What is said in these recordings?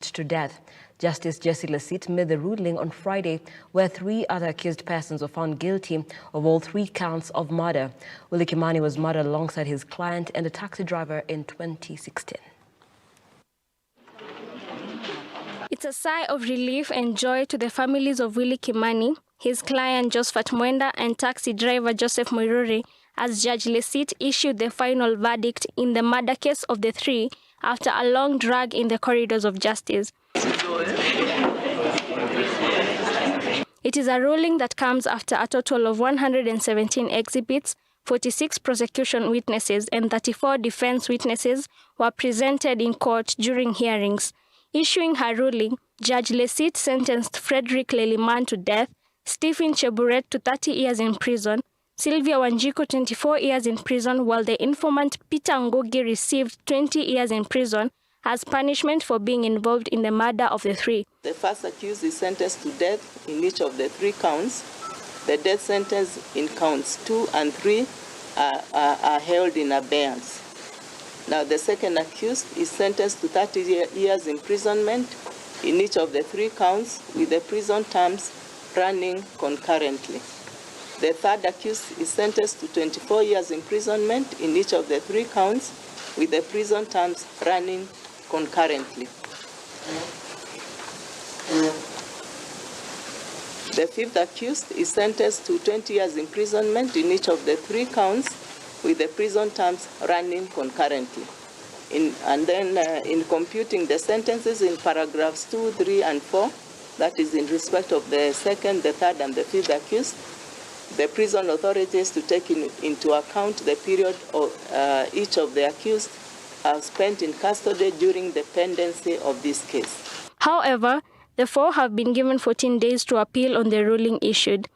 to death. Justice Jesse Lasit made the ruling on Friday, where 3 other accused persons were found guilty of all 3 counts of murder. Willie Kimani was murdered alongside his client and a taxi driver in 2016. It's a sigh of relief and joy to the families of Willie Kimani, his client Josephat Mwenda, and taxi driver Joseph Muiruri, as Judge Lasit issued the final verdict in the murder case of the 3 after a long drag in the corridors of justice. It is a ruling that comes after a total of 117 exhibits, 46 prosecution witnesses and 34 defense witnesses were presented in court during hearings. Issuing her ruling, Judge Lasit sentenced Frederick Leliman to death, Stephen Cheburet to 30 years in prison, Sylvia Wanjiku 24 years in prison, while the informant Peter Ngugi received 20 years in prison as punishment for being involved in the murder of the 3. The first accused is sentenced to death in each of the 3 counts. The death sentence in counts 2 and 3 are held in abeyance. Now the second accused is sentenced to 30 years imprisonment in each of the 3 counts, with the prison terms running concurrently. The third accused is sentenced to 24 years imprisonment in each of the 3 counts, with the prison terms running concurrently. The fifth accused is sentenced to 20 years imprisonment in each of the 3 counts, with the prison terms running concurrently. In computing the sentences in paragraphs 2, 3, and 4, that is in respect of the second, the third, and the fifth accused, the prison authorities to take into account the period of each of the accused have spent in custody during the pendency of this case. However, the 4 have been given 14 days to appeal on the ruling issued.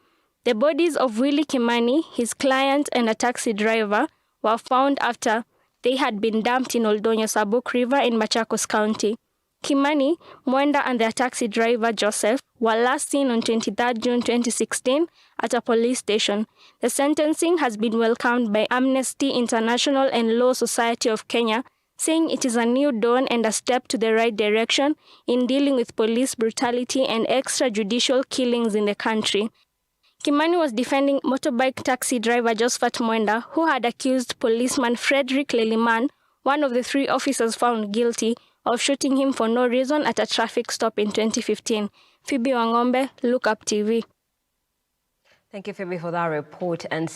The bodies of Willie Kimani, his client, and a taxi driver were found after they had been dumped in Oldonyo Sabuk River in Machakos County. Kimani, Mwenda, and their taxi driver Joseph were last seen on 23 June 2016 at a police station. The sentencing has been welcomed by Amnesty International and Law Society of Kenya, saying it is a new dawn and a step to the right direction in dealing with police brutality and extrajudicial killings in the country. Kimani was defending motorbike taxi driver Josephat Mwenda, who had accused policeman Frederick Leliman, one of the 3 officers found guilty, of shooting him for no reason at a traffic stop in 2015. Phoebe Wangombe, Look Up TV. Thank you, Phoebe, for that report. And